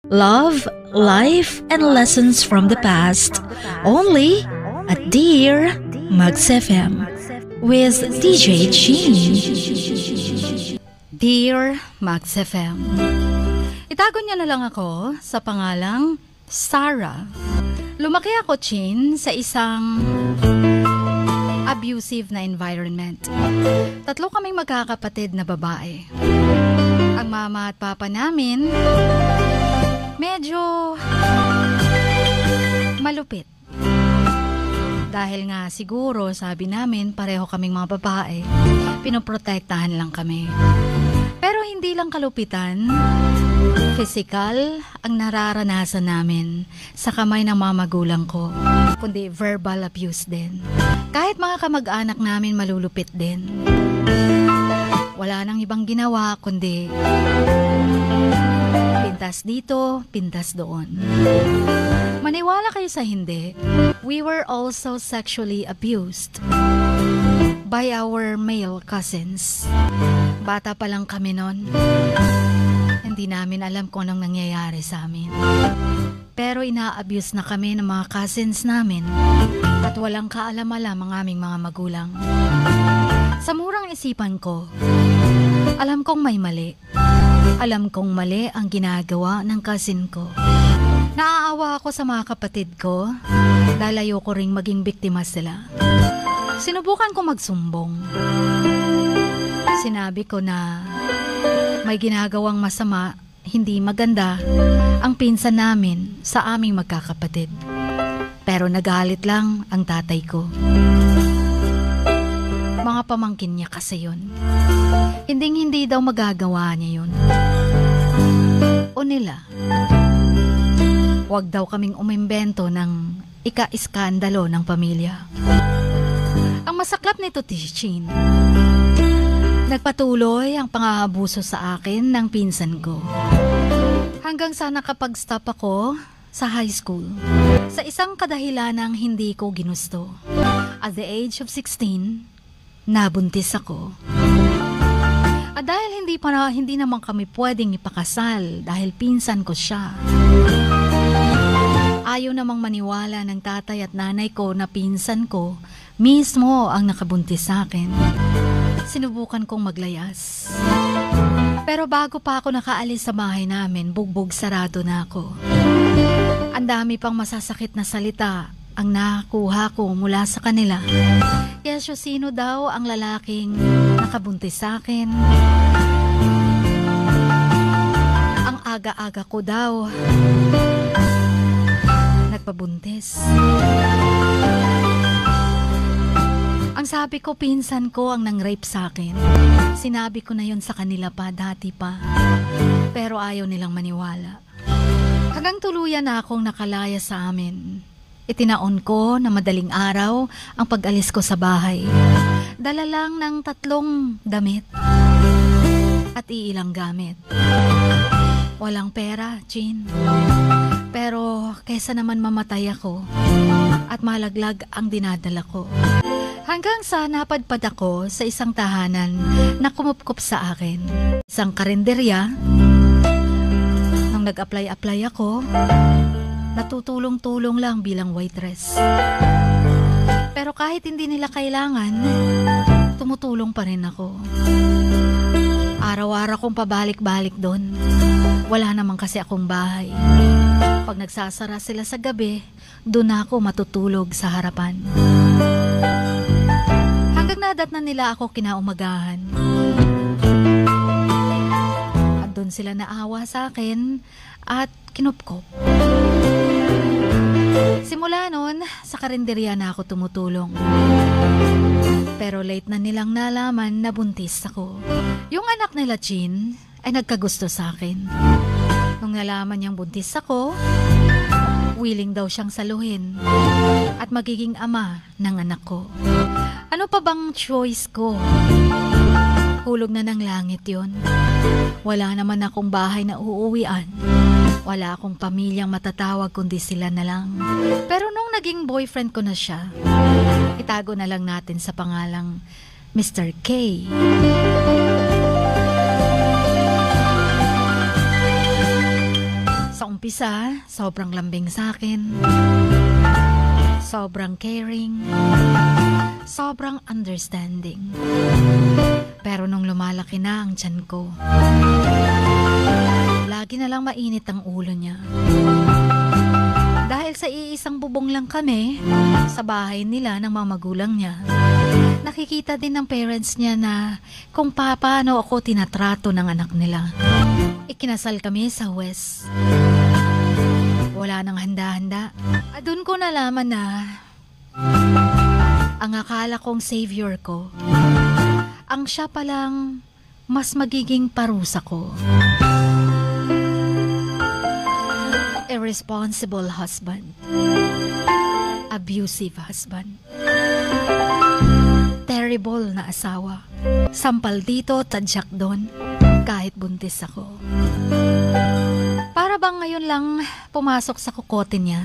Love, life, and lessons from the past. Only at Dear Mags FM with DJ Chin. Dear Mags FM. Itago niya na lang ako sa pangalang Sarah. Lumaki ako, Chin, sa isang abusive na environment. Tatlo kaming magkakapatid na babae. Ang mama at papa namin, medyo malupit. Dahil nga siguro, sabi namin, pareho kaming mga babae, pinoprotektahan lang kami. Pero hindi lang kalupitan, physical ang nararanasan namin sa kamay ng mga magulang ko, kundi verbal abuse din. Kahit mga kamag-anak namin malulupit din. Wala nang ibang ginawa kundi pintas dito, pintas doon. Maniwala kayo sa hindi, we were also sexually abused by our male cousins. Bata pa lang kami noon. Hindi namin alam kung anong nangyayari sa amin. Pero ina-abuse na kami ng mga cousins namin at walang kaalam-alam ang aming mga magulang. Sa murang isipan ko, alam kong may mali. Alam kong mali ang ginagawa ng cousin ko. Naaawa ako sa mga kapatid ko dahil ayoko ring maging biktima sila. Sinubukan ko magsumbong. Sinabi ko na may ginagawang masama, hindi maganda ang pinsan namin sa aming magkakapatid. Pero nagalit lang ang tatay ko. Mga pamangkin niya kasi yun. Hindi daw magagawa niya yun. O nila. Huwag daw kaming umimbento ng ika-iskandalo ng pamilya. Ang masaklap nito, Tishin, nagpatuloy ang pang-aabuso sa akin ng pinsan ko. Hanggang sa nakapag-stop ako sa high school. Sa isang kadahilanang hindi ko ginusto. At the age of 16, nabuntis ako. At dahil hindi naman kami pwedeng ipakasal dahil pinsan ko siya. Ayaw namang maniwala ng tatay at nanay ko na pinsan ko mismo ang nakabuntis sa akin. Sinubukan kong maglayas. Pero bago pa ako nakaalis sa bahay namin, bugbog sarado na ako. Ang dami pang masasakit na salita ang nakuha ko mula sa kanila. Kesyo sino daw ang lalaking nakabuntis sa akin? Ang aga-aga ko daw nagpabuntis. Ang sabi ko, pinsan ko ang nang-rape sa akin. Sinabi ko na yun sa kanila pa, dati pa. Pero ayaw nilang maniwala. Hanggang tuluyan na akong nakalaya sa amin. Itinaon ko na madaling araw ang pag-alis ko sa bahay. Dala lang ng 3 damit at iilang gamit. Walang pera, Chin. Pero kesa naman mamatay ako at malaglag ang dinadala ko. Hanggang sa napadpad ako sa isang tahanan na kumupkup sa akin. Isang karinderya. Nung nag-apply ako, natutulong-tulong lang bilang waitress. Pero kahit hindi nila kailangan, tumutulong pa rin ako. Araw-araw kong pabalik-balik doon. Wala naman kasi akong bahay. Pag nagsasara sila sa gabi, doon ako matutulog sa harapan. Hanggang nadatnan nila ako kinaumagahan. At doon sila naawa sa akin at kinupkop. Simula noon, sa karinderya na ako tumutulong. Pero late na nilang nalaman na buntis ako. Yung anak nila, Chin, ay nagkagusto sa akin. Nung nalaman niyang buntis ako, willing daw siyang saluhin at magiging ama ng anak ko. Ano pa bang choice ko? Hulog na ng langit yon. Wala naman akong bahay na uuwian. Wala akong pamilyang matatawag kundi sila na lang. Pero nung naging boyfriend ko na siya, itago na lang natin sa pangalang Mr. K. Sa umpisa, sobrang lambing sa akin. Sobrang caring. Sobrang understanding. Pero nung lumalaki na ang tiyan ko, lagi na lang mainit ang ulo niya. Dahil sa iisang bubong lang kami sa bahay nila ng mga magulang niya, nakikita din ng parents niya na kung paano ako tinatrato ng anak nila. Ikinasal kami sa West. Wala nang handa-handa. Doon ko nalaman na ang akala kong savior ko, ang siya palang mas magiging parusa ko. Irresponsible husband. Abusive husband. Terrible na asawa. Sampal dito, tadyak doon, kahit buntis ako. Para bang ngayon lang pumasok sa kukote niya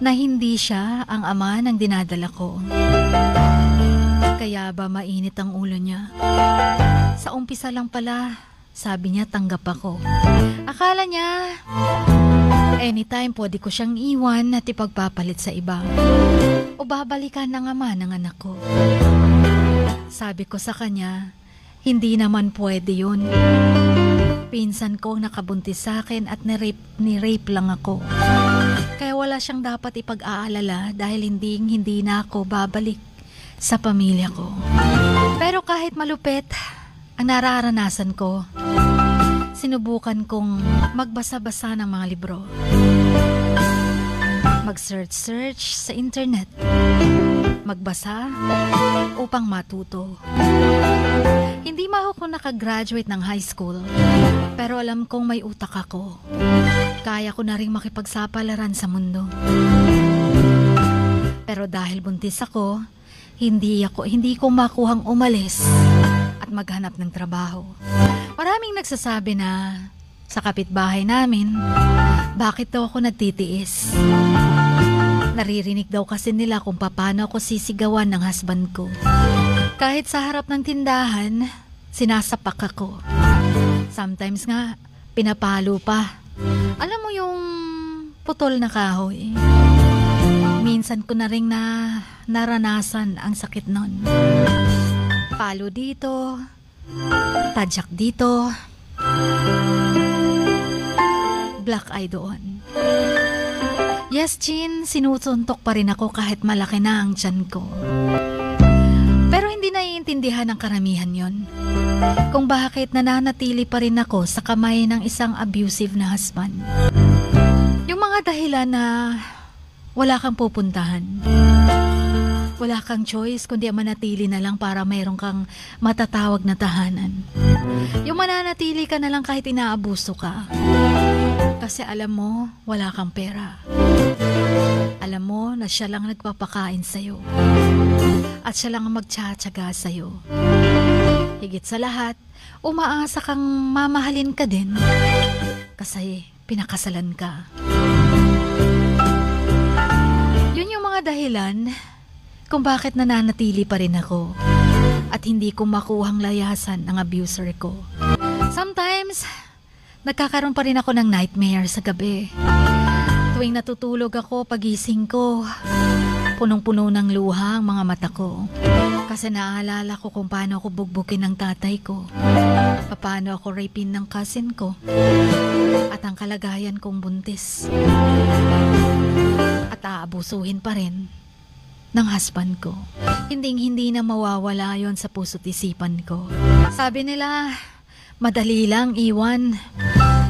na hindi siya ang ama ng dinadala ko. Kaya ba mainit ang ulo niya? Sa umpisa lang pala, sabi niya tanggap ako. Akala niya anytime pwede ko siyang iwan at ipagpapalit sa iba. O babalikan ng ama ng anak ko. Sabi ko sa kanya, hindi naman pwede yun. Pinsan ko nakabuntis sa akin at ni-rape lang ako. Kaya wala siyang dapat ipag-aalala dahil hindi na ako babalik sa pamilya ko. Pero kahit malupit ang nararanasan ko, sinubukan kong magbasa-basa ng mga libro. Mag-search sa internet. Magbasa upang matuto. Hindi ako nakagraduate ng high school, pero alam kong may utak ako. Kaya ko na rin makipagsapalaran sa mundo. Pero dahil buntis ako, hindi ko makuhang umalis at maghanap ng trabaho. Maraming nagsasabi na sa kapitbahay namin, bakit daw ako nagtitiis? Naririnig daw kasi nila kung paano ako sisigawan ng husband ko. Kahit sa harap ng tindahan, sinasapak ako. Sometimes nga, pinapalo pa. Alam mo yung putol na kahoy? Minsan ko na rin naranasan ang sakit nun. Palo dito, tadyak dito, black eye doon. Yes, Chin, sinusuntok pa rin ako kahit malaki na ang tiyan ko. Pero hindi naiintindihan ng karamihan yon. Kung bakit nananatili pa rin ako sa kamay ng isang abusive na husband. Yung mga dahilan na wala kang pupuntahan. Wala kang choice kundi manatili na lang para mayroon kang matatawag na tahanan. Yung mananatili ka na lang kahit inaabuso ka. Kasi alam mo, wala kang pera. Alam mo na siya lang nagpapakain sa'yo. At siya lang ang magtsatsaga sa'yo. Higit sa lahat, umaasa kang mamahalin ka din. Kasi pinakasalan ka. Yun yung mga dahilan kung bakit nananatili pa rin ako at hindi ko makuhang layasan ang abuser ko. Sometimes, nagkakaroon pa rin ako ng nightmare sa gabi. Tuwing natutulog ako, pagising ko, punong-puno ng luha ang mga mata ko. Kasi naaalala ko kung paano ako bugbukin ng tatay ko, paano ako rapin ng cousin ko, at ang kalagayan kong buntis. At aabusuhin pa rin ng husband ko. Hindi na mawawala yon sa puso't isipan ko. Sabi nila, madali lang iwan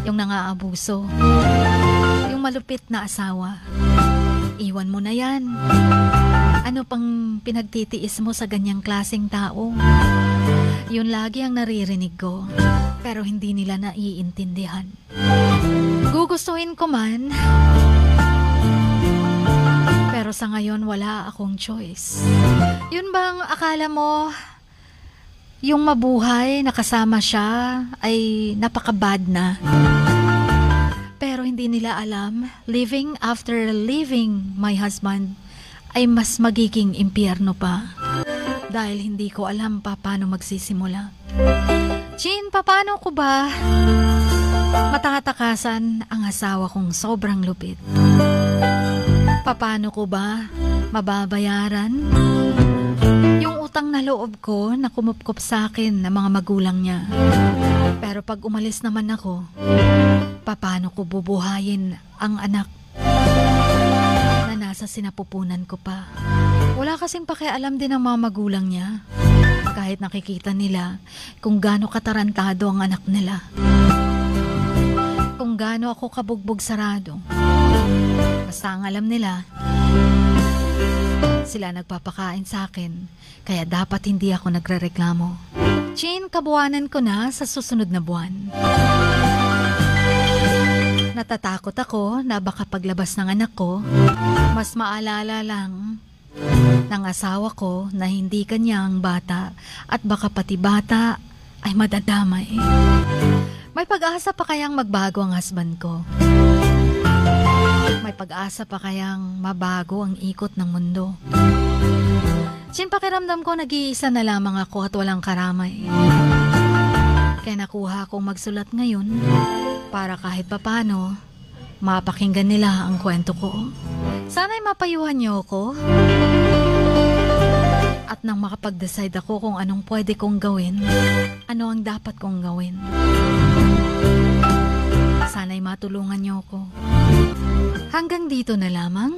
yung nangaabuso. Yung malupit na asawa. Iwan mo na yan. Ano pang pinagtitiis mo sa ganyang klaseng tao? Yun lagi ang naririnig ko. Pero hindi nila naiintindihan. Gugustuhin ko man, pero sa ngayon wala akong choice. Yun bang akala mo yung mabuhay na kasama siya ay napaka-bad na? Pero hindi nila alam, living after leaving my husband ay mas magiging impyerno pa. Dahil hindi ko alam paano magsisimula. Jean, paano ko ba Matatakasan ang asawa kong sobrang lupit. Paano ko ba mababayaran yung utang na loob ko na kumupkop sa akin ng mga magulang niya? Pero pag umalis naman ako, paano ko bubuhayin ang anak na nasa sinapupunan ko pa? Wala kasing pakialam din ang mga magulang niya. Kahit nakikita nila kung gaano katarantado ang anak nila. Kung gaano ako kabugbog sarado. Basta ang alam nila, sila nagpapakain sa akin, kaya dapat hindi ako nagrereklamo. Chin, kabuwanan ko na sa susunod na buwan. Natatakot ako na baka paglabas ng anak ko, mas maalala lang ng asawa ko na hindi kanya ang bata at baka pati bata ay madadamay. May pag-asa pa kayang magbago ang husband ko? May pag-asa pa kayang mabago ang ikot ng mundo? Chin, pakiramdam ko nag-iisa na lamang ako at walang karamay. Kaya nakuha akong magsulat ngayon para kahit papano mapakinggan nila ang kwento ko. Sana'y mapayuhan niyo ako. At nang makapag-decide ako kung anong pwede kong gawin, ano ang dapat kong gawin. Sana'y matulungan niyo ako. Hanggang dito na lamang.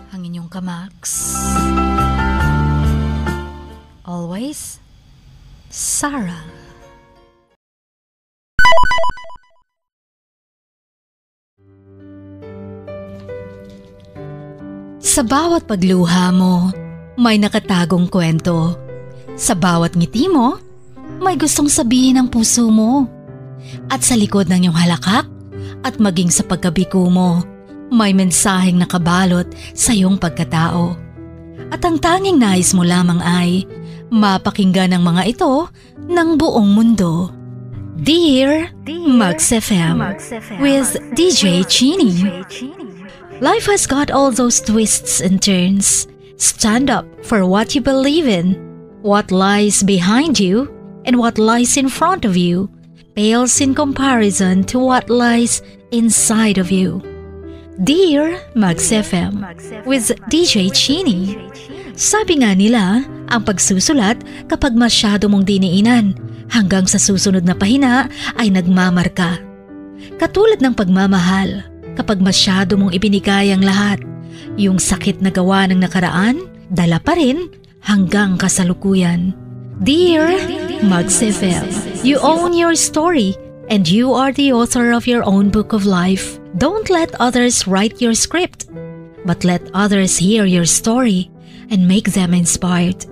Ang inyong Kamax. Always, Sarah. Sa bawat pagluha mo, may nakatagong kwento. Sa bawat ngiti mo, may gustong sabihin ang puso mo. At sa likod ng iyong halakak at maging sa pagkabiko mo, may mensaheng nakabalot sa iyong pagkatao. At ang tanging nais mo lamang ay mapakinggan ang mga ito ng buong mundo. Dear Max FM with DJ Chini. Life has got all those twists and turns. Stand up for what you believe in. What lies behind you and what lies in front of you pales in comparison to what lies inside of you. Dear Max FM with DJ Chini. Sabi nga nila, ang pagsusulat kapag masyado mong diniinan hanggang sa susunod na pahina ay nagmamarka. Katulad ng pagmamahal, kapag masyado mong ibinigay ang lahat, yung sakit na gawa ng nakaraan, dala pa rin hanggang kasalukuyan. Dear Max FM, you own your story and you are the author of your own book of life. Don't let others write your script, but let others hear your story and make them inspired.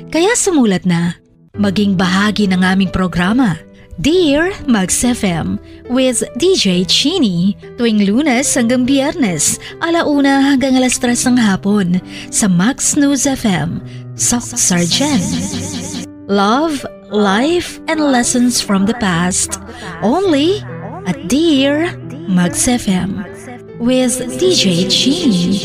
Kaya sumulat na, maging bahagi ng aming programa. Dear Max FM with DJ Chini tuwing Lunes hanggang Biyernes, 1:00 hanggang 3:00 ng hapon sa Max News FM, Sock Sargent. Love, life, and lessons from the past only at Dear Max FM with DJ Chini.